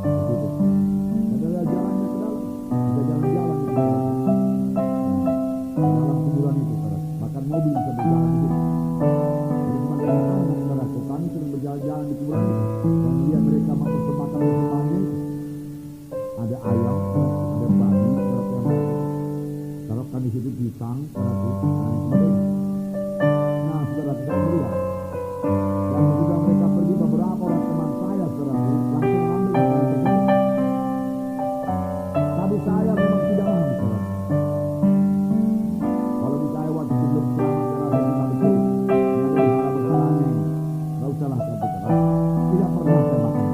Begitu. Ada jalannya ke dalam, ada jalan-jalan di dalam kuburan itu, saudara. Bahkan mobil bisa berjalan di situ. Jadi cuma anak-anak, saudara, kami sedang berjalan-jalan di kuburan itu dan melihat mereka mempersembahkan persembahannya itu. Ada ayam, ada babi, saudara, yang taruhkan di situ pisang, saudara, dan sebagainya. Nah, saudara, kita melihat dan ketika mereka pergi, beberapa orang teman saya, saudara, langsung mengambil makanan tersebut. Tapi saya memang tidak mau, saudara. Kalau misalnya waktu itu belum selamat, saudara, kita betul menjadi hal bersalahnya, nggak usahlah, saudara. Tidak pernah saya makan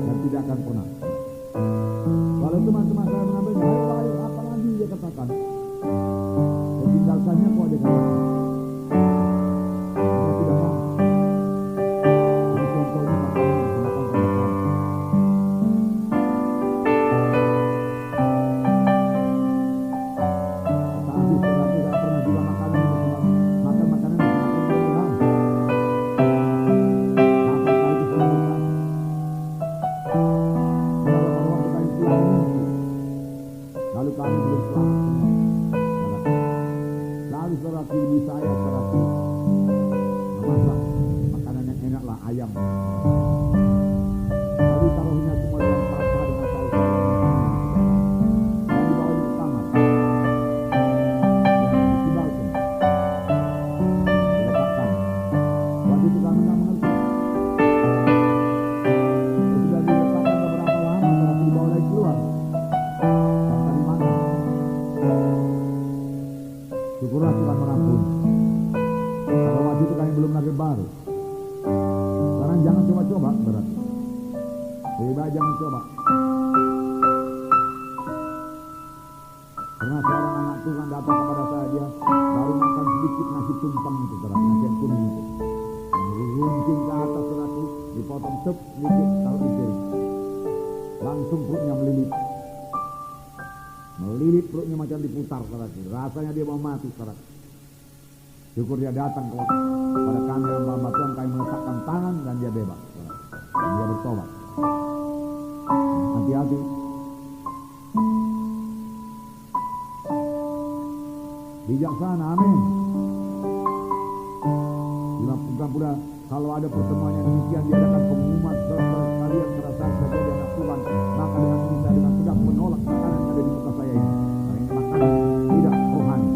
dan tidak akan pernah. Kalau teman-teman saya mengambilnya, ayo, apa lagi dia katakan? Saya tinggalkannya kok dia katakan. Saya tidak mau. Jadi contohnya makanan yang dimakan pada saya. Tetapi setelah itu saya pernah juga makanan itu makan makanan yang dimakan mudah-mudahan. Kapan kali itu saya makan? Saudara, pada waktu kami pulang minggu, lalu kami belum selamat semua. Lalu saudara, ibu saya, saudara, memasak makanan yang enak lah, ayam. Lalu taruhnya semua dalam pasta dengan saus-saus dan dibawa ke kamar. Dan ditibalkan, diletakkan. Waktu itu kami nggak mengerti. Sudah diletakkan beberapa lama, saudara, dibawa lagi keluar. Dan kami makan. Syukurlah Tuhan mengampuni. Kalau waktu itu kami belum lahir baru. Sekarang jangan coba-coba, berarti. Lebih baik jangan coba. Pernah seorang anak Tuhan datang kepada saya, dia baru makan sedikit nasi tumpeng itu, saudara, nasi yang kuning itu. Yang runcing ke atas, saudara, dipotong tep sedikit, taruh di piring. Langsung perutnya melilit. Melilit perutnya macam diputar, saudara. Rasanya dia mau mati, saudara. Syukur dia datang kepada kami hamba Tuhan, kami meletakkan tangan dan dia bebas, saudara. Dan dia bertobat. Hati-hati. Bijaksana, amin. Bukan pula kalau ada pertemuan yang demikian diadakan pengumuman saudara kalian merasa menjadi anak Tuhan, maka dengan ini saya dengan tegas menolak makanan yang ada di muka saya ini. Karena ini makanan tidak rohani.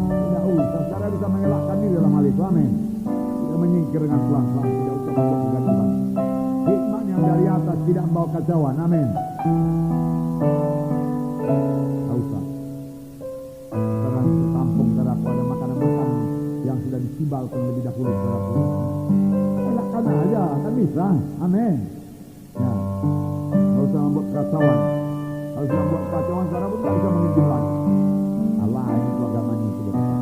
Tidak usah, saudara bisa mengelakkan diri dalam hal itu, amin. Tidak menyingkir dengan pelan-pelan, tidak usah membuat kegaduhan. Hikmat yang dari atas tidak membawa kacauan, amin. Tidak usah. Saudara tampung, saudara, ada makanan-makanan yang sudah ditibalkan lebih dahulu, saudara. Elakkan aja, kan bisa, amin. Ya, tidak usah membuat kacauan. Kalau sudah membuat kacauan, saudara pun tidak bisa menginjil lagi. Allah, ini itu agamanya itu berkata.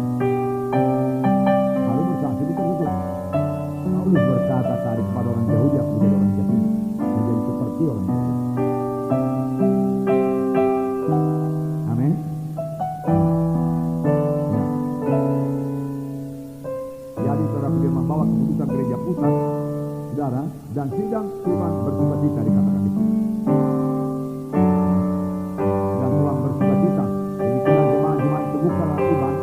Lalu bersaksi betul-betul. Paulus berkata tadi kepada orang Yahudi, aku menjadi orang Yahudi, menjadi seperti orang Yahudi. Amin. Jadi saudara, dia membawa keputusan gereja pusat, saudara, dan sidang Tuhan bersukacita dikatakan di sini. Dan Tuhan bersukacita. Jadi kalau jemaat-jemaat itu bukanlah Tuhan,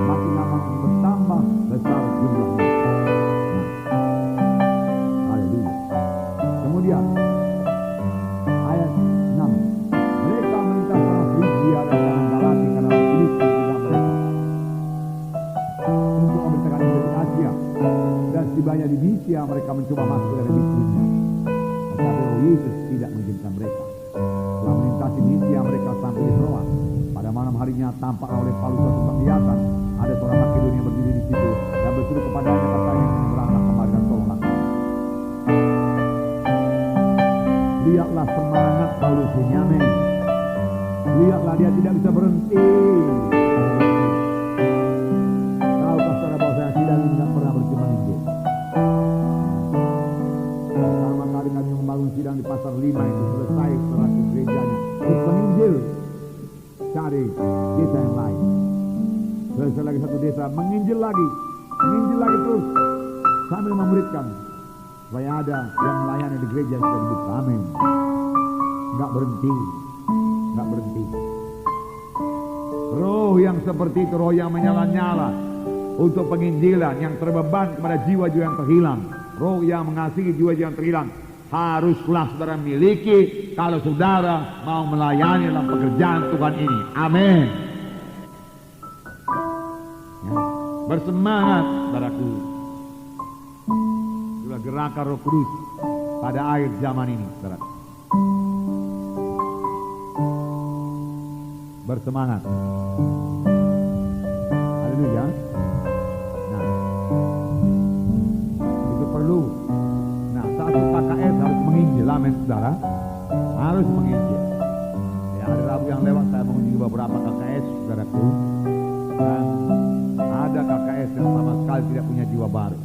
makin lama bertambah besar jumlahnya. Haleluya. Kemudian ayat 6. Mereka melintas tanah Frigia dan tanah Galati karena Filistin tidak mereka untuk memberitakan Injil di Asia, dan setibanya di Misia mereka mencoba masuk ke Bithynia, tetapi Roh Yesus tidak mengizinkan mereka. Setelah melintasi Misia mereka sampai di Troas. Pada malam harinya tampak oleh Paulus suatu penglihatan, ada seorang Makedonia berdiri di situ dan berseru kepadanya, katanya, menyeberanglah kemari dan tolonglah kami. Lihatlah semangat Paulus ini, amin. Lihatlah dia tidak bisa berhenti. Tahukah saudara bahwa saya tidak pernah berjemaah Injil? Pertama kali kami membangun sidang di Pasar 5 itu selesai setelah gerejanya. Terus menginjil, cari desa yang lain. Selesai lagi satu desa, menginjil lagi terus sambil memuridkan. supaya ada yang melayani di gereja sudah dibuka. Amin. Nggak berhenti, nggak berhenti. Roh yang seperti itu, roh yang menyala-nyala untuk penginjilan, yang terbeban kepada jiwa-jiwa yang terhilang, roh yang mengasihi jiwa-jiwa yang terhilang, haruslah saudara miliki kalau saudara mau melayani dalam pekerjaan Tuhan ini. Amin. Ya. Bersemangat, saudaraku. Itulah gerakan Roh Kudus pada akhir zaman ini, saudara. Bersemangat. Haleluya. Nah, itu perlu. Nah, satu KKS harus menginjil, amin saudara. Harus menginjil. Ya, hari Rabu yang lewat saya mengunjungi beberapa KKS, saudaraku. Dan ada KKS yang sama sekali tidak punya jiwa baru.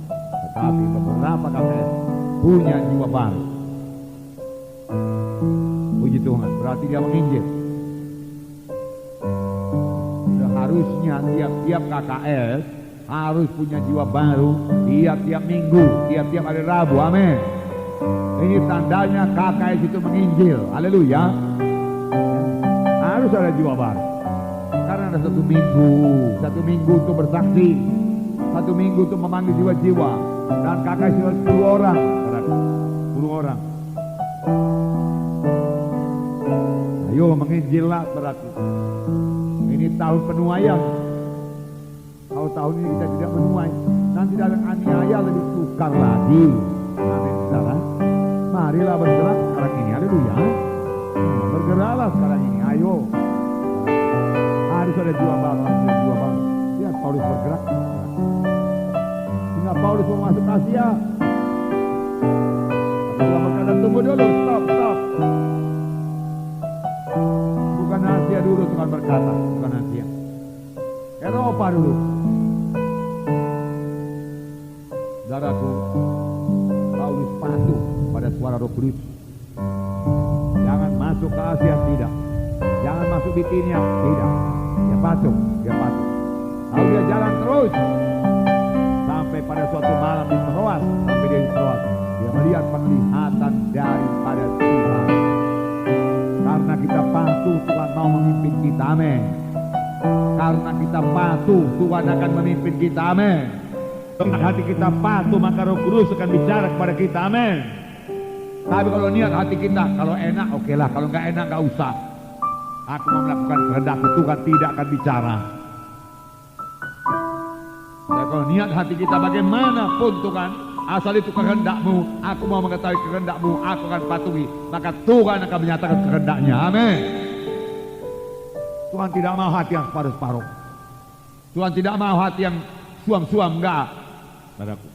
Tetapi beberapa KKS punya jiwa baru. Puji Tuhan, berarti dia menginjil. Harusnya tiap-tiap KKS harus punya jiwa baru tiap-tiap minggu, tiap-tiap hari Rabu. Amin. Ini tandanya KKS itu menginjil. Haleluya. Harus ada jiwa baru. Karena ada satu minggu untuk bersaksi, satu minggu untuk memanggil jiwa-jiwa. Dan KKS itu 10 orang, 10 orang. Ayo menginjillah, saudaraku. Ini tahun penuaian. Kalau tahun ini kita tidak menuai, nanti dalam aniaya lebih sukar lagi. Amin, saudara. Marilah bergerak sekarang ini. Haleluya. Bergeraklah sekarang ini. Ayo. Harus ada jiwa baru, harus ada jiwa baru. Lihat Paulus bergerak. Sehingga Paulus mau masuk Asia. Tapi berkata, tunggu dulu, stop. Bukan Asia dulu Tuhan berkata, bukan Asia. Eropa dulu. Saudaraku, Paulus patuh pada suara Roh Kudus. Jangan masuk ke Asia, tidak. Jangan masuk Bitinia, tidak. Dia patuh. Lalu dia jalan terus sampai pada suatu malam di Troas, sampai dia di Troas. Dia melihat penglihatan daripada Tuhan. Karena kita patuh, Tuhan mau memimpin kita. Amin. Karena kita patuh, Tuhan akan memimpin kita. Amin. Karena hati kita patuh, maka Roh Kudus akan bicara kepada kita. Amin. Tapi kalau niat hati kita, kalau enak okelah, kalau nggak enak nggak usah. Aku mau melakukan kehendakmu, Tuhan tidak akan bicara. Dan kalau niat hati kita bagaimanapun Tuhan, asal itu kehendakmu, aku mau mengetahui kehendakmu, aku akan patuhi. Maka Tuhan akan menyatakan kehendaknya. Amin. Tuhan tidak mau hati yang separuh-separuh. Tuhan tidak mau hati yang suam-suam, enggak. Saudaraku.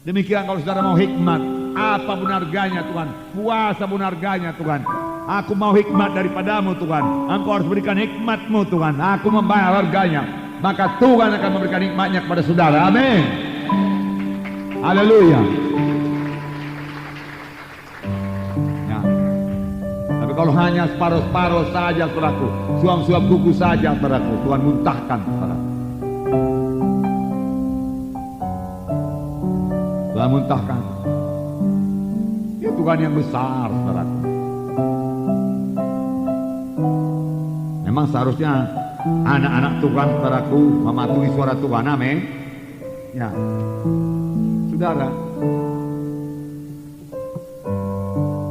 Demikian kalau saudara mau hikmat, apa pun harganya Tuhan, puasa pun harganya Tuhan. Aku mau hikmat daripadamu Tuhan. Engkau harus berikan hikmatmu Tuhan. Aku membayar harganya. Maka Tuhan akan memberikan hikmatnya kepada saudara. Amin. Haleluya. Ya. Tapi kalau hanya separuh-separuh saja, saudaraku, suam-suam kuku saja, saudaraku, Tuhan muntahkan, saudaraku. Tuhan muntahkan. Ya Tuhan yang besar, saudaraku. Memang seharusnya anak-anak Tuhan, saudaraku, mematuhi suara Tuhan. Amin. Ya. Saudara,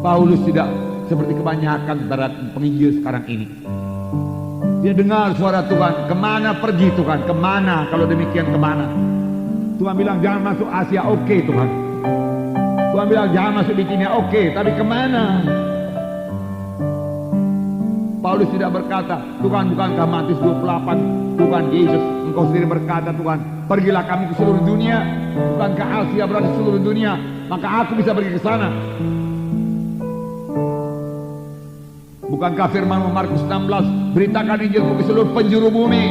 Paulus tidak seperti kebanyakan saudara penginjil sekarang ini. Dia dengar suara Tuhan, kemana pergi Tuhan, kemana, kalau demikian kemana. Tuhan bilang jangan masuk Asia, oke Tuhan. Tuhan bilang jangan masuk Bitinia, oke, tapi kemana? Paulus tidak berkata, Tuhan bukankah Matius 28, Tuhan Yesus, engkau sendiri berkata Tuhan, pergilah kami ke seluruh dunia. Bukankah Asia berada di seluruh dunia, maka aku bisa pergi ke sana. Bukankah firman Markus 16, beritakan Injilku ke seluruh penjuru bumi.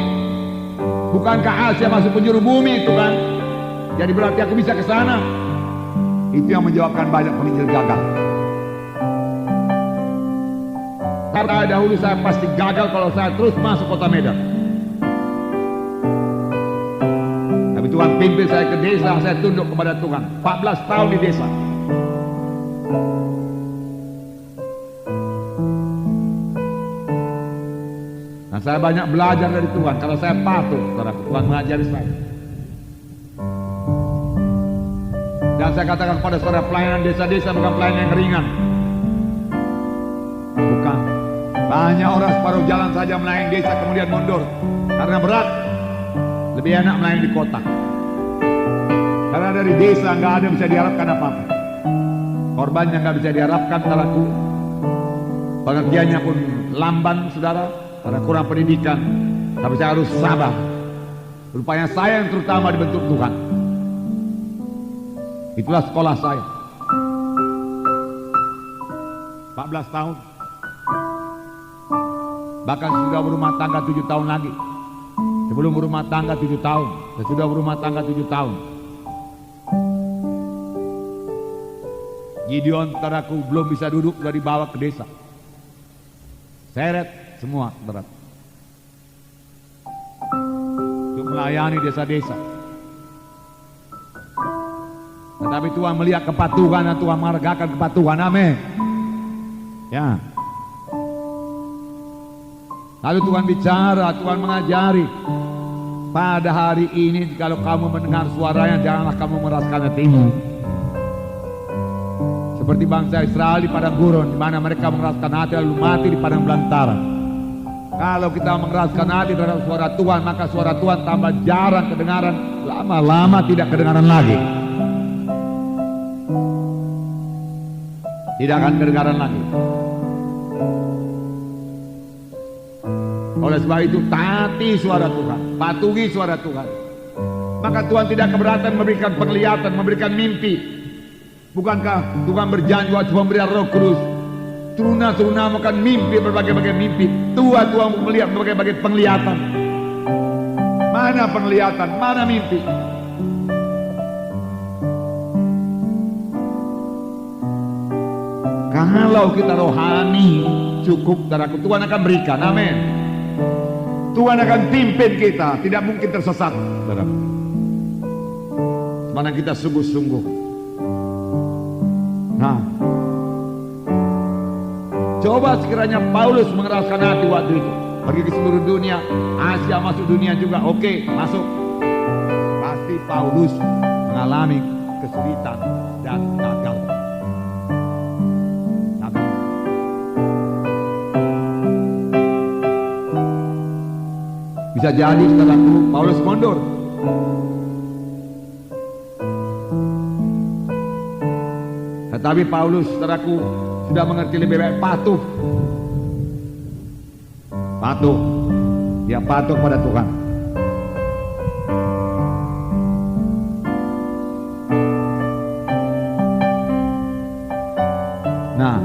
Bukankah Asia masuk penjuru bumi Tuhan? Jadi berarti aku bisa ke sana. Itu yang menjawabkan banyak penginjil gagal. Karena dahulu saya pasti gagal kalau saya terus masuk kota Medan. Tapi Tuhan pimpin saya ke desa, saya tunduk kepada Tuhan. 14 tahun di desa. Nah, saya banyak belajar dari Tuhan. Kalau saya patuh, saudaraku, Tuhan mengajari saya. Dan saya katakan pada saudara, pelayanan desa-desa bukan pelayanan yang ringan. Bukan. Banyak orang separuh jalan saja melayani desa kemudian mundur karena berat. Lebih enak melayani di kota. Karena dari desa nggak ada bisa diharapkan apa-apa. Korbannya nggak bisa diharapkan, saudaraku. Pengertiannya pun lamban, saudara, karena kurang pendidikan. Tapi saya harus sabar. Rupanya saya yang terutama dibentuk Tuhan. Itulah sekolah saya. 14 tahun. Bahkan sudah berumah tangga 7 tahun lagi. Sebelum berumah tangga 7 tahun. Sesudah berumah tangga 7 tahun. Gideon, saudaraku, belum bisa duduk, sudah dibawa ke desa. Seret semua, saudara. Untuk melayani desa-desa. Tetapi Tuhan melihat kepatuhan dan Tuhan menghargakan kepatuhan. Amin. Ya. Lalu Tuhan bicara, Tuhan mengajari. Pada hari ini kalau kamu mendengar suaranya, janganlah kamu meraskan hatimu. Seperti bangsa Israel di padang gurun, di mana mereka mengeraskan hati lalu mati di padang belantara. Kalau kita mengeraskan hati terhadap suara Tuhan, maka suara Tuhan tambah jarang kedengaran, lama-lama tidak kedengaran lagi. Tidak akan kedengaran lagi. Oleh sebab itu, taati suara Tuhan, patuhi suara Tuhan. Maka Tuhan tidak keberatan memberikan penglihatan, memberikan mimpi. Bukankah Tuhan berjanji waktu pemberian Roh Kudus, turuna-turuna makan mimpi, berbagai-bagai mimpi. Tuhan melihat berbagai-bagai penglihatan. Mana penglihatan, mana mimpi? Kalau kita rohani cukup, saudaraku, Tuhan akan berikan. Amin. Tuhan akan pimpin kita, tidak mungkin tersesat, saudaraku. Mana kita sungguh-sungguh. Nah, coba sekiranya Paulus mengeraskan hati waktu itu, pergi ke seluruh dunia, Asia masuk dunia juga, oke, masuk. Pasti Paulus mengalami kesulitan dan gagal. Bisa jadi, saudaraku, Paulus mundur. Tetapi Paulus, saudaraku, sudah mengerti lebih baik patuh. Patuh. Dia patuh pada Tuhan. Nah,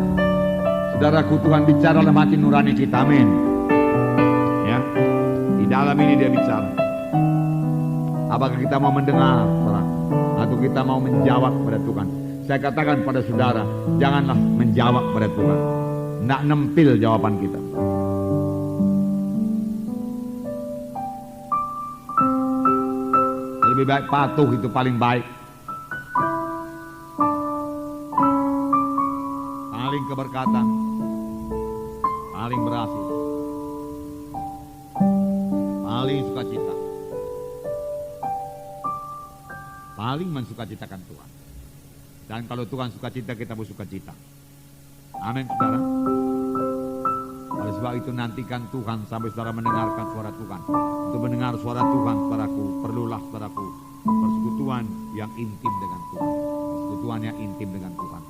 saudaraku, Tuhan bicara dalam hati nurani kita. Amin. Ya, di dalam ini dia bicara. Apakah kita mau mendengar, saudara, atau kita mau menjawab pada Tuhan? Saya katakan pada saudara, janganlah menjawab pada Tuhan. Tidak nempil jawaban kita. Lebih baik patuh, itu paling baik. Paling keberkatan, paling berhasil, paling sukacita, paling mensukacitakan Tuhan. Dan kalau Tuhan sukacita, kita bersukacita. Amin, saudara. Oleh sebab itu, nantikan Tuhan sampai saudara mendengarkan suara Tuhan. Untuk mendengar suara Tuhan, saudaraku, perlulah, saudaraku, persekutuan yang intim dengan Tuhan. Persekutuan yang intim dengan Tuhan.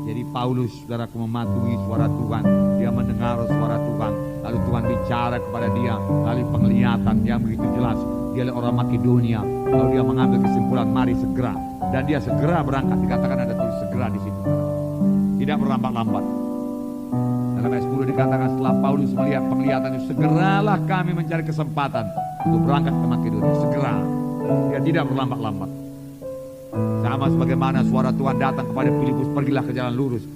Jadi Paulus, saudaraku, mematuhi suara Tuhan. Dia mendengar suara Tuhan. Lalu Tuhan bicara kepada dia. Lalu penglihatan yang begitu jelas. Dia orang Makedonia. Lalu dia mengambil kesimpulan, mari segera. Dan dia segera berangkat. Dikatakan ada tulis segera di situ. Tidak berlambat-lambat. Dalam ayat 10 dikatakan, setelah Paulus melihat penglihatan itu, segeralah kami mencari kesempatan untuk berangkat ke Makedonia. Segera. Dia tidak berlambat-lambat. Sama sebagaimana suara Tuhan datang kepada Filipus, pergilah ke jalan lurus.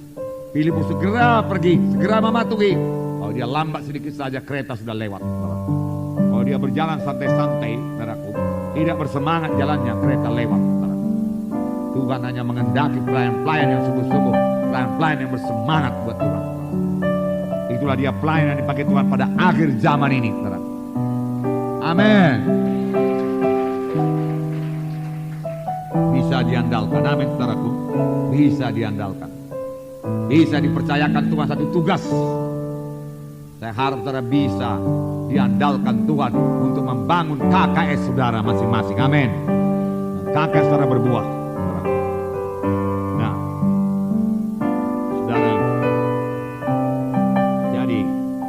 Filipus segera pergi, segera mematuhi. Kalau dia lambat sedikit saja, kereta sudah lewat. Kalau dia berjalan santai-santai, saudaraku, tidak bersemangat jalannya, kereta lewat. Saudaraku. Tuhan hanya mengendaki pelayan-pelayan yang sungguh-sungguh, pelayan-pelayan yang bersemangat buat Tuhan. Itulah dia pelayan yang dipakai Tuhan pada akhir zaman ini, saudara. Amin. Bisa diandalkan, amin saudaraku. Bisa diandalkan. Bisa dipercayakan Tuhan satu tugas. Saya harap saudara bisa diandalkan Tuhan untuk membangun KKS saudara masing-masing. Amin. KKS saudara berbuah. Nah, saudara, jadi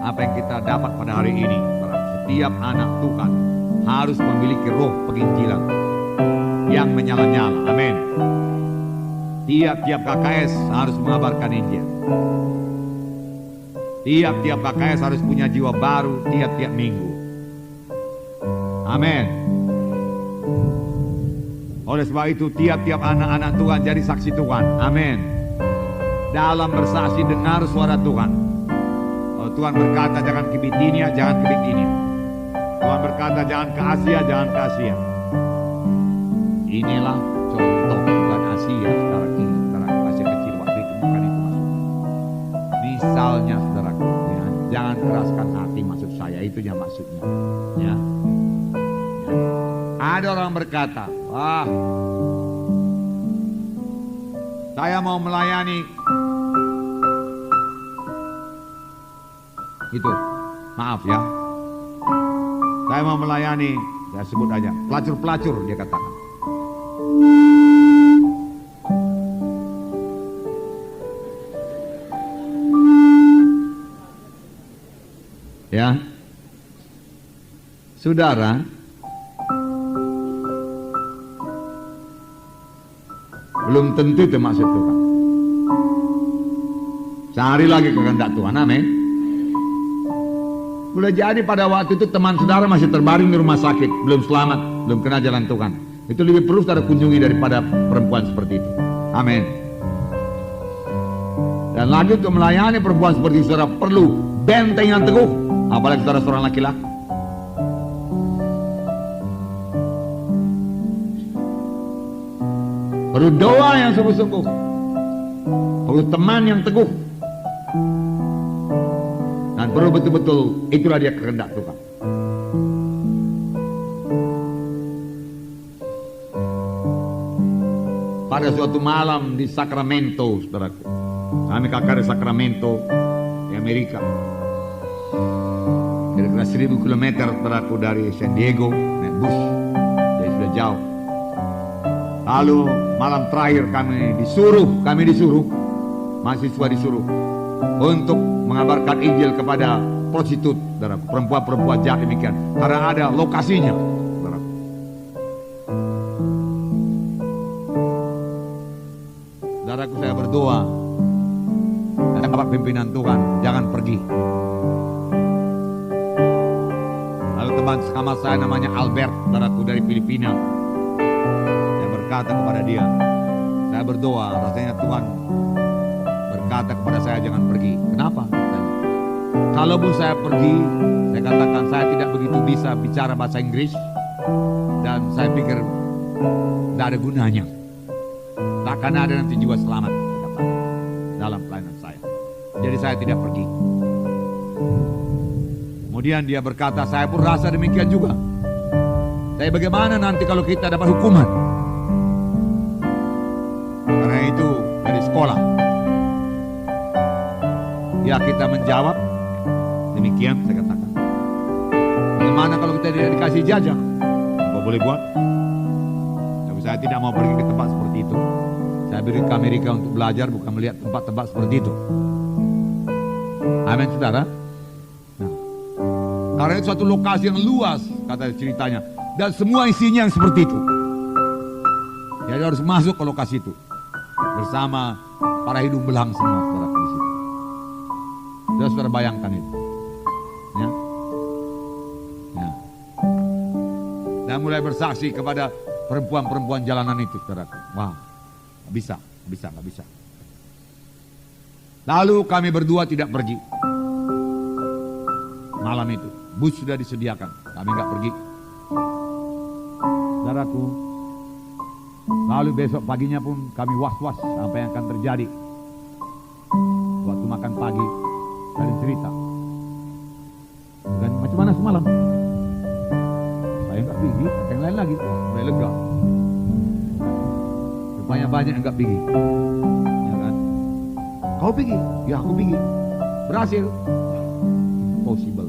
apa yang kita dapat pada hari ini, setiap anak Tuhan harus memiliki roh penginjilan yang menyala-nyala. Amin. Tiap-tiap KKS harus mengabarkan Injil. Tiap-tiap KKS harus punya jiwa baru tiap-tiap minggu. Amin. Oleh sebab itu tiap-tiap anak-anak Tuhan jadi saksi Tuhan. Amin. Dalam bersaksi dengar suara Tuhan. Kalau Tuhan berkata jangan ke Bitinia, jangan ke Bitinia. Tuhan berkata jangan ke Asia, jangan ke Asia. Inilah contoh bukan Asia sekarang ini, sekarang Asia kecil waktu itu bukan itu maksudnya. Misalnya saudaraku, ya, jangan keraskan hati maksud saya, itunya maksudnya. Ya. Ada orang berkata, wah, saya mau melayani itu, maaf ya, saya mau melayani, saya sebut aja pelacur-pelacur, dia katakan. Ya, saudara, belum tentu itu maksud Tuhan. Cari lagi kehendak Tuhan, amin. Boleh jadi pada waktu itu teman saudara masih terbaring di rumah sakit, belum selamat, belum kena jalan Tuhan. Itu lebih perlu saudara kunjungi daripada perempuan seperti itu. Amin. Dan lagi untuk melayani perempuan seperti itu, saudara perlu benteng yang teguh, apalagi saudara seorang laki-laki. Perlu doa yang sungguh-sungguh, perlu teman yang teguh, dan perlu betul-betul itulah dia kehendak Tuhan. Pada suatu malam di Sacramento, saudaraku, kami kakak di Sacramento di Amerika, kira-kira 1000 km saudaraku dari San Diego, naik bus, jadi sudah jauh. Lalu malam terakhir kami disuruh, mahasiswa disuruh untuk mengabarkan Injil kepada prostitut, saudaraku, perempuan-perempuan jahat demikian, karena ada lokasinya, saudaraku. Saudaraku, saya berdoa, saya dapat pimpinan Tuhan, jangan pergi. Lalu teman sama saya namanya Albert, saudaraku, dari Filipina, berkata kepada dia, saya berdoa, rasanya Tuhan berkata kepada saya jangan pergi. Kenapa? Kalaupun saya pergi, saya katakan saya tidak begitu bisa bicara bahasa Inggris, dan saya pikir tidak ada gunanya, takkan ada nanti jiwa selamat dalam pelayanan saya. Jadi saya tidak pergi. Kemudian dia berkata, saya pun rasa demikian juga. Tapi bagaimana nanti kalau kita dapat hukuman? Karena itu dari sekolah. Ya, kita menjawab demikian, saya katakan. Bagaimana kalau kita tidak dikasih jajah? Apa boleh buat? Tapi saya tidak mau pergi ke tempat seperti itu. Saya pergi ke Amerika untuk belajar, bukan melihat tempat-tempat seperti itu. Amin, saudara. Nah, karena itu suatu lokasi yang luas, kata ceritanya, dan semua isinya yang seperti itu. Jadi harus masuk ke lokasi itu bersama para hidung belang semua, saudara, di situ. Saudara bayangkan itu, ya. Ya. Dan mulai bersaksi kepada perempuan-perempuan jalanan itu, saudara. Wah, nggak bisa. Lalu kami berdua tidak pergi. Malam itu, bus sudah disediakan, kami nggak pergi. Saudaraku, Lalu besok paginya pun kami was-was apa yang akan terjadi. Waktu makan pagi, kalian cerita. Dan macam mana semalam? Saya nggak pergi, yang lain lagi. Oh, mulai lega. Rupanya banyak yang nggak pergi. Ya kan? Kau pergi? Ya aku pergi. Berhasil? Impossible.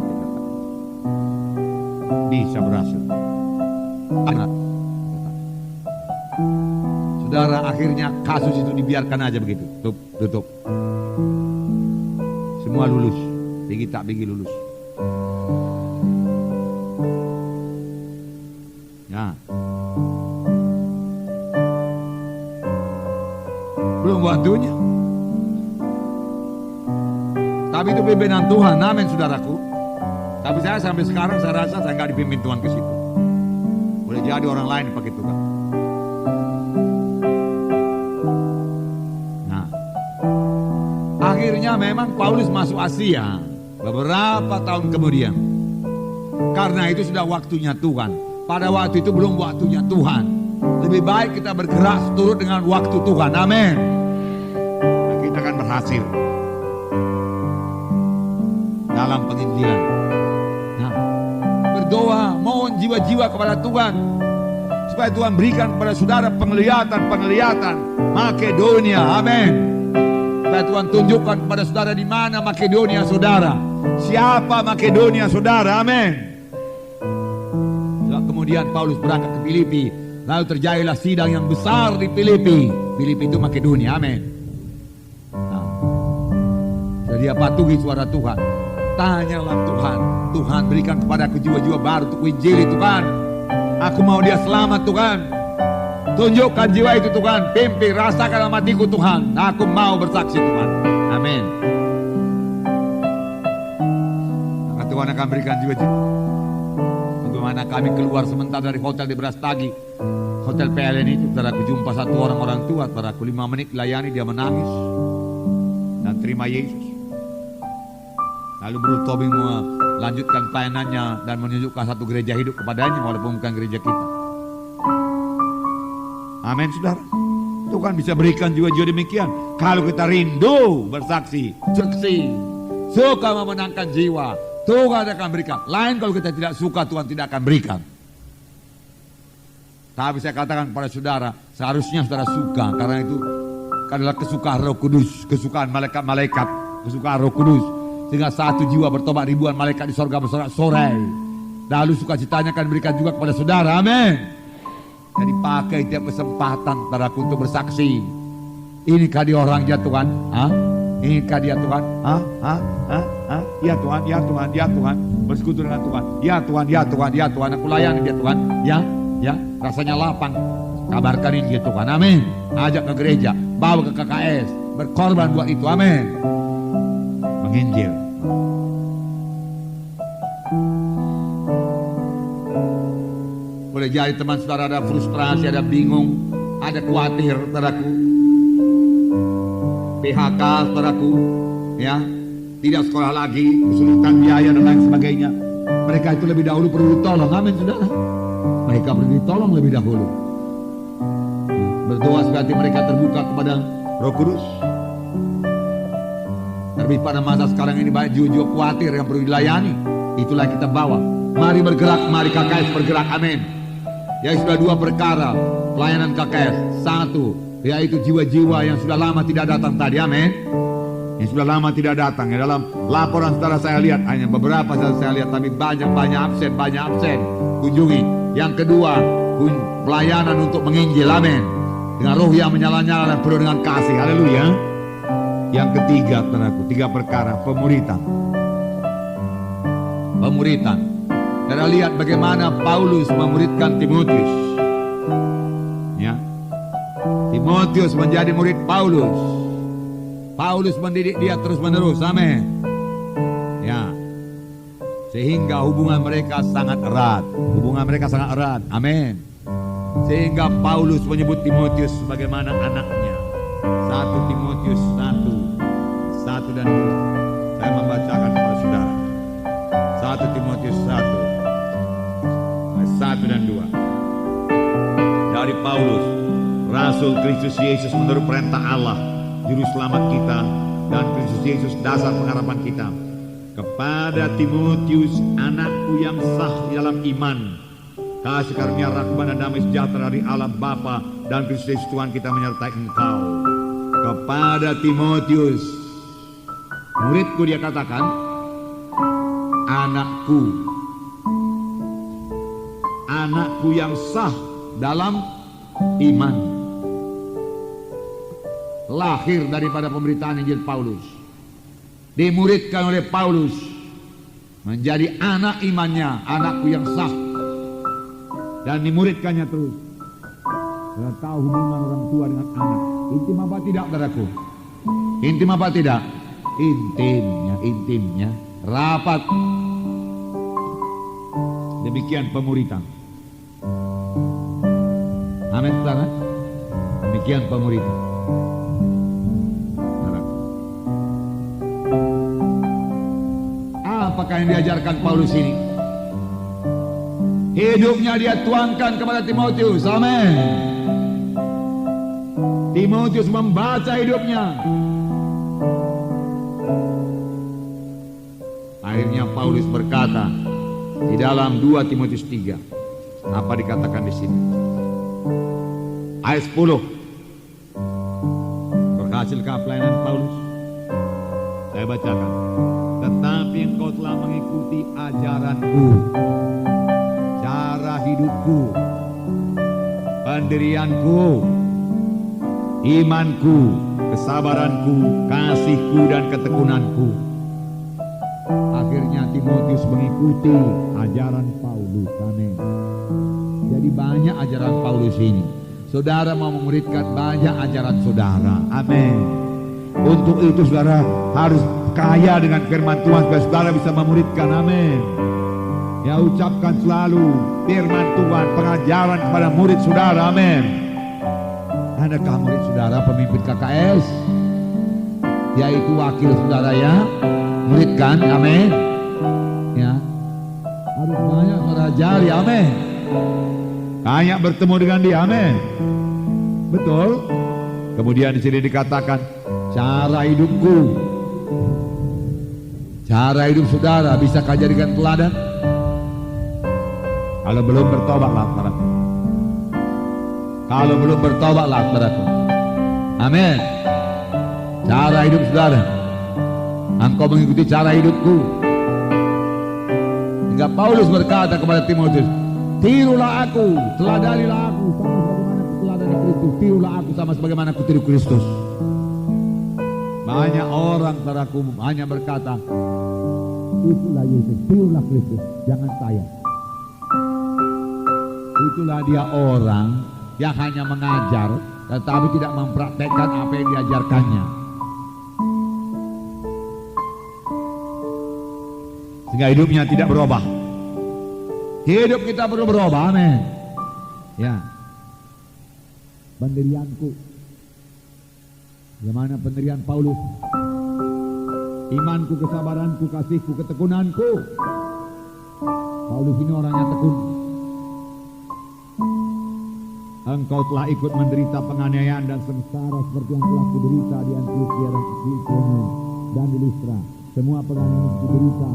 Bisa berhasil. Saudara, akhirnya kasus itu dibiarkan aja begitu. Tutup. Semua lulus. Pergi tak pergi lulus. Ya. Belum waktunya. Tapi itu pimpinan Tuhan, amin saudaraku. Tapi saya sampai sekarang saya rasa saya nggak dipimpin Tuhan ke situ. Boleh jadi orang lain pakai Tuhan. Nah, akhirnya memang Paulus masuk Asia beberapa tahun kemudian. Karena itu sudah waktunya Tuhan. Pada waktu itu belum waktunya Tuhan. Lebih baik kita bergerak seturut dengan waktu Tuhan. Amin. Nah, kita akan berhasil dalam penginjilan. Nah, berdoa, mohon jiwa-jiwa kepada Tuhan supaya Tuhan berikan kepada saudara penglihatan Makedonia. Amin. Supaya Tuhan tunjukkan kepada saudara di mana Makedonia saudara. Siapa Makedonia saudara. Amin. Kemudian Paulus berangkat ke Filipi. Lalu terjadilah sidang yang besar di Filipi. Filipi itu Makedonia. Amin. Nah, jadi dia patuhi suara Tuhan. Tanyalah Tuhan. Tuhan berikan kepadaku jiwa-jiwa baru untuk injili Tuhan. Aku mau dia selamat Tuhan. Tunjukkan jiwa itu Tuhan. Pimpin, rasakan dalam hatiku Tuhan. Aku mau bersaksi Tuhan. Amin. Maka Tuhan akan berikan jiwa-jiwa. Bagaimana kami keluar sementara dari hotel di Brastagi. Hotel PLN itu, saudaraku jumpa satu orang tua, saudaraku 5 menit layani dia menangis dan terima Yesus. Lalu Bro Tobing melanjutkan pelayanannya dan menunjukkan satu gereja hidup kepadanya walaupun bukan gereja kita. Amin saudara. Tuhan bisa berikan jiwa-jiwa demikian. Kalau kita rindu bersaksi, suka memenangkan jiwa, Tuhan akan berikan. Lain kalau kita tidak suka, Tuhan tidak akan berikan. Tapi saya katakan kepada saudara, seharusnya saudara suka. Karena itu adalah kesukaan Roh Kudus, kesukaan malaikat-malaikat, kesukaan Roh Kudus. Sehingga satu jiwa bertobat, ribuan malaikat di sorga bersorak-sorai. Lalu sukacitanya akan diberikan juga kepada saudara. Amin. Jadi pakai tiap kesempatan saudaraku untuk bersaksi. Inikah dia orangnya Tuhan? Inikah dia Tuhan? Ya Tuhan, ya Tuhan, ya Tuhan. Bersekutu dengan Tuhan. Ya Tuhan, ya Tuhan, ya Tuhan. Aku layani dia Tuhan. Ya, rasanya lapang. Kabarkan ini dia Tuhan. Amin. Ajak ke gereja, bawa ke KKS, berkorban buat itu. Amin. Menginjil. Boleh jadi teman saudara ada frustrasi, ada bingung, ada khawatir, saudaraku. PHK, saudaraku, ya, tidak sekolah lagi, kesulitan biaya dan lain sebagainya. Mereka itu lebih dahulu perlu ditolong. Amin, saudara. Mereka perlu ditolong lebih dahulu. Berdoa supaya hati mereka terbuka kepada Roh Kudus. Terlebih pada masa sekarang ini banyak jiwa-jiwa khawatir yang perlu dilayani. Itulah yang kita bawa. Mari bergerak, mari KKS bergerak. Amin. Ya, sudah 2 perkara pelayanan KKS. 1, yaitu jiwa-jiwa yang sudah lama tidak datang tadi. Amin. Yang sudah lama tidak datang. Ya, dalam laporan saudara saya lihat hanya beberapa saya lihat, tapi banyak absen. Kunjungi. Yang kedua, pelayanan untuk menginjil. Amin. Dengan roh yang menyala-nyala dan penuh dengan kasih. Haleluya. Yang ketiga, saudaraku, 3 perkara pemuritan. Kita lihat bagaimana Paulus memuridkan Timotius. Ya. Timotius menjadi murid Paulus. Paulus mendidik dia terus-menerus. Amin. Ya. Sehingga hubungan mereka sangat erat. Amin. Sehingga Paulus menyebut Timotius sebagaimana anaknya. 1 Timotius 1 dan 2. Saya membacakan kepada saudara. 1 Timotius 1 dan 2. Dari Paulus Rasul Kristus Yesus menurut perintah Allah, Juru Selamat kita, dan Kristus Yesus dasar pengharapan kita. Kepada Timotius, anakku yang sah dalam iman, kasih karunia rahmat dan damai sejahtera dari Allah Bapa dan Kristus Yesus Tuhan kita menyertai engkau. Kepada Timotius, muridku, dia katakan, anakku yang sah dalam iman, lahir daripada pemberitaan Injil Paulus, dimuridkan oleh Paulus, menjadi anak imannya, anakku yang sah, dan dimuridkannya terus. Kita tahu hubungan orang tua dengan anak intim apa tidak, saudaraku? Intim apa tidak? Intimnya rapat. Demikian pemuritan. Amin, saudara. Demikian pemuritan. Apakah yang diajarkan Paulus ini? Hidupnya dia tuangkan kepada Timotius. Amin. Timotius membaca hidupnya. Akhirnya Paulus berkata di dalam 2 Timotius 3, apa dikatakan di sini? Ayat 10. Berhasilkah pelayanan Paulus? Saya bacakan. Tetapi engkau telah mengikuti ajaranku, cara hidupku, pendirianku, imanku, kesabaranku, kasihku, dan ketekunanku. Akhirnya Timotius mengikuti ajaran Paulus. Amin. Jadi banyak ajaran Paulus ini. Saudara mau memuridkan, banyak ajaran saudara. Amin. Untuk itu saudara harus kaya dengan firman Tuhan supaya saudara bisa memuridkan. Amin. Ya, ucapkan selalu firman Tuhan, pengajaran kepada murid saudara. Amin. Adakah murid saudara pemimpin KKS, yaitu wakil saudara ya, muridkan? Amin. Ya, harus banyak merajari. Amin. Banyak bertemu dengan dia. Amin. Betul. Kemudian di sini dikatakan cara hidupku, cara hidup saudara bisa jadikan teladan. Kalau belum bertobatlah, saudaraku. Kalau belum bertobatlah, saudaraku. Amin. Cara hidup saudara, engkau mengikuti cara hidupku. Hingga Paulus berkata kepada Timotius, tirulah aku, teladanilah aku sama sebagaimana aku teladani Kristus. Tirulah aku sama sebagaimana aku tiru Kristus. Banyak orang, saudaraku, hanya berkata, itulah Yesus, tirulah Kristus, jangan saya. Itulah dia orang yang hanya mengajar, tetapi tidak mempraktekkan apa yang diajarkannya. Sehingga hidupnya tidak berubah. Hidup kita perlu berubah. Amin. Ya. Pendirianku, bagaimana pendirian Paulus? Imanku, kesabaranku, kasihku, ketekunanku. Paulus ini orangnya tekun. Engkau telah ikut menderita penganiayaan dan sengsara seperti yang telah kuderita di Antioquia dan di Ikonium dan di Listra. Semua penganiayaan yang kuderita,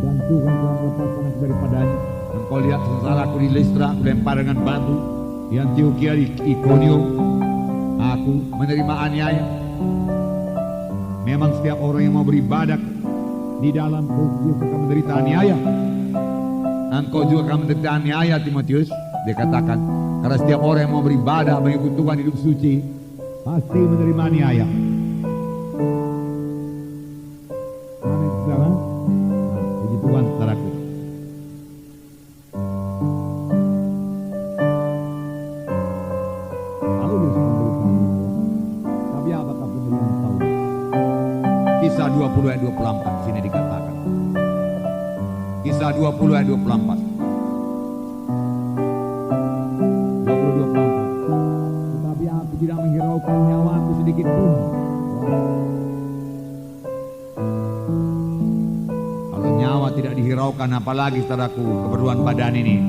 dan Tuhan telah melepaskan aku daripadanya. Engkau lihat sengsaraku di Listra, aku lempar dengan batu. Di Antioquia, di Ikonium, aku menerima aniaya. Memang setiap orang yang mau beribadah di dalam Kristus akan menderita aniaya. Engkau juga akan menderita aniaya, Timotius. Dia katakan, karena setiap orang yang mau beribadah mengikut Tuhan hidup suci pasti menerima aniaya. Amin, saudara. Puji Tuhan, saudaraku. Paulus menderita aniaya. Tapi apakah penderitaan Paulus? Kisah 20 ayat 24 di sini dikatakan. Kisah 20 ayat 24. Tidak menghiraukan nyawaku sedikit pun. Kalau nyawa tidak dihiraukan, apalagi saudaraku keperluan badan ini.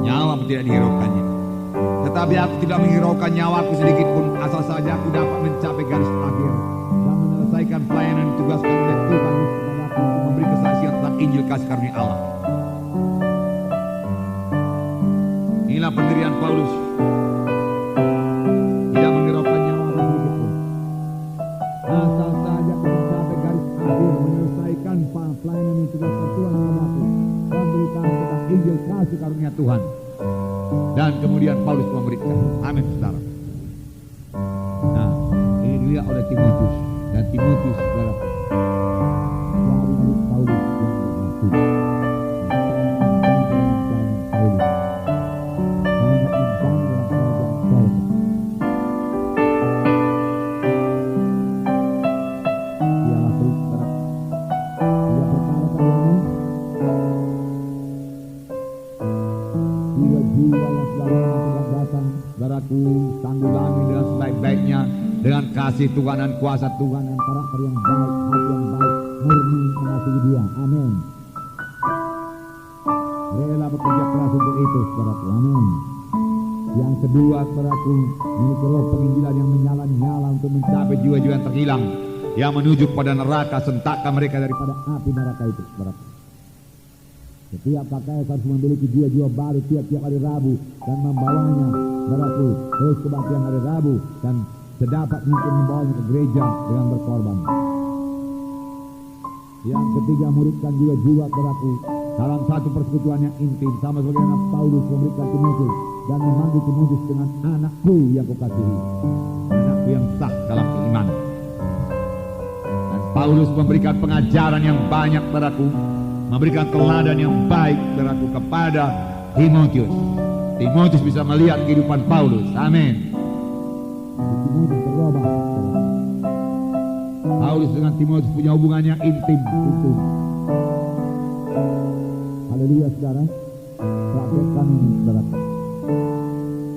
Nyawa tidak dihiraukannya. Tetapi aku tidak menghiraukan nyawaku sedikit pun, asal saja aku dapat mencapai garis akhir dan menyelesaikan pelayanan yang ditugaskan oleh Tuhan Yesus kepadaku untuk memberi kesaksian tentang Injil kasih karunia Allah. Inilah pendirian Paulus. Tidak menghiraukan nyawaku sedikit pun, asal saja aku mencapai garis akhir, menyelesaikan pelayanan yang ditugaskan Tuhan kepadaku, memberikan tentang Injil kasih karunia Tuhan. Dan kemudian Paulus memberikan. Amin, saudara. Nah, ini dilihat oleh Timotius. Dan Timotius, saudara, dari murid Paulus yang berhasil. Tanggulangi dengan sebaik-baiknya, dengan kasih Tuhan dan kuasa Tuhan dan karakter yang baik, hati yang baik, murni mengasihi Dia. Amin. Rela bekerja keras untuk itu, saudaraku. Amin. Yang kedua, saudaraku, memiliki roh penginjilan yang menyala-nyala untuk mencapai jiwa-jiwa yang terhilang, yang menuju pada neraka, sentakan mereka daripada api neraka itu, saudaraku. Setiap KKS harus memiliki jiwa-jiwa baru tiap-tiap hari Rabu dan membawanya, saudaraku, terus kebaktian hari Rabu dan sedapat mungkin membawanya ke gereja dengan berkorban. Yang ketiga, muridkan jiwa-jiwa, saudaraku, dalam satu persekutuan yang intim, sama sebagaimana Paulus memberikan Timotius dan memanggil Timotius dengan anakku yang kukasihi, anakku yang sah dalam keimanan. Dan Paulus memberikan pengajaran yang banyak, saudaraku, memberikan teladan yang baik, saudaraku, kepada Timotius. Timotius bisa melihat kehidupan Paulus. Amin. Timotius berubah. Paulus dengan Timotius punya hubungan yang intim. Haleluya, saudara. Praktekkan ini, saudara.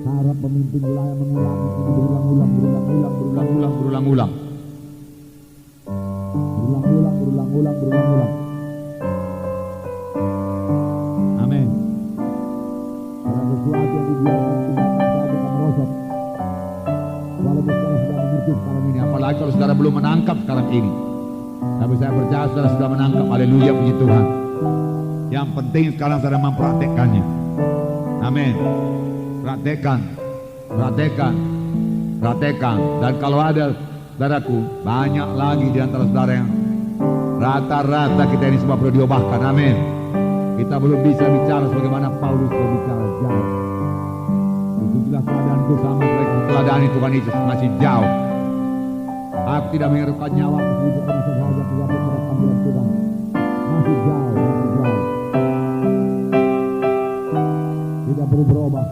Harap pemimpin wilayah mengulangi ini berulang-ulang. Amin. Karena sesuatu yang dibiarkan tindakan saja akan merosot. Walaupun saudara sudah mengerti sekarang ini, apalagi kalau saudara belum menangkap sekarang ini. Tapi saya percaya saudara sudah menangkap. Haleluya, puji Tuhan. Yang penting sekarang saudara mempraktekkannya. Amin. Praktekkan. Dan kalau ada, saudaraku, banyak lagi di antara saudara yang rata-rata kita ini semua perlu diubahkan. Amin. Kita belum bisa bicara sebagaimana Paulus berbicara jauh. Itulah keadaanku sama seperti keadaan Tuhan Yesus, masih jauh. Aku tidak mengerukan nyawa untuk karena sahaja tidak pada panggilan Tuhan. Masih jauh. Tidak perlu berubah.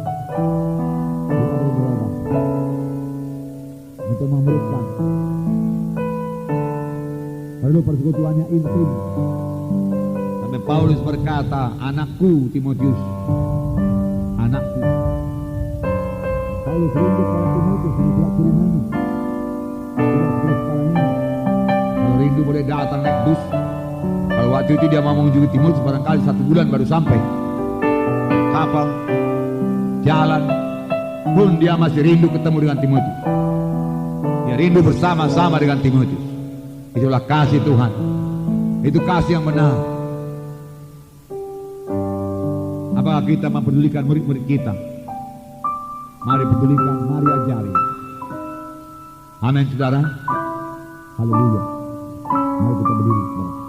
Untuk memuridkan. Perlu persekutuannya intim. Sampai Paulus berkata, anakku Timotius, anakku. Paulus rindu pada Timotius yang telah kirimannya. Tidak seperti sekarang ini. Kalau rindu boleh datang naik bus. Kalau waktu itu dia mau mengunjungi Timotius barangkali 1 bulan baru sampai. Kapal, jalan, pun dia masih rindu ketemu dengan Timotius. Dia rindu bersama-sama dengan Timotius. Itulah kasih Tuhan. Itu kasih yang benar. Apakah kita mempedulikan murid-murid kita? Mari pedulikan, mari ajari. Amin, saudara. Haleluya. Mari kita berdiri, saudara.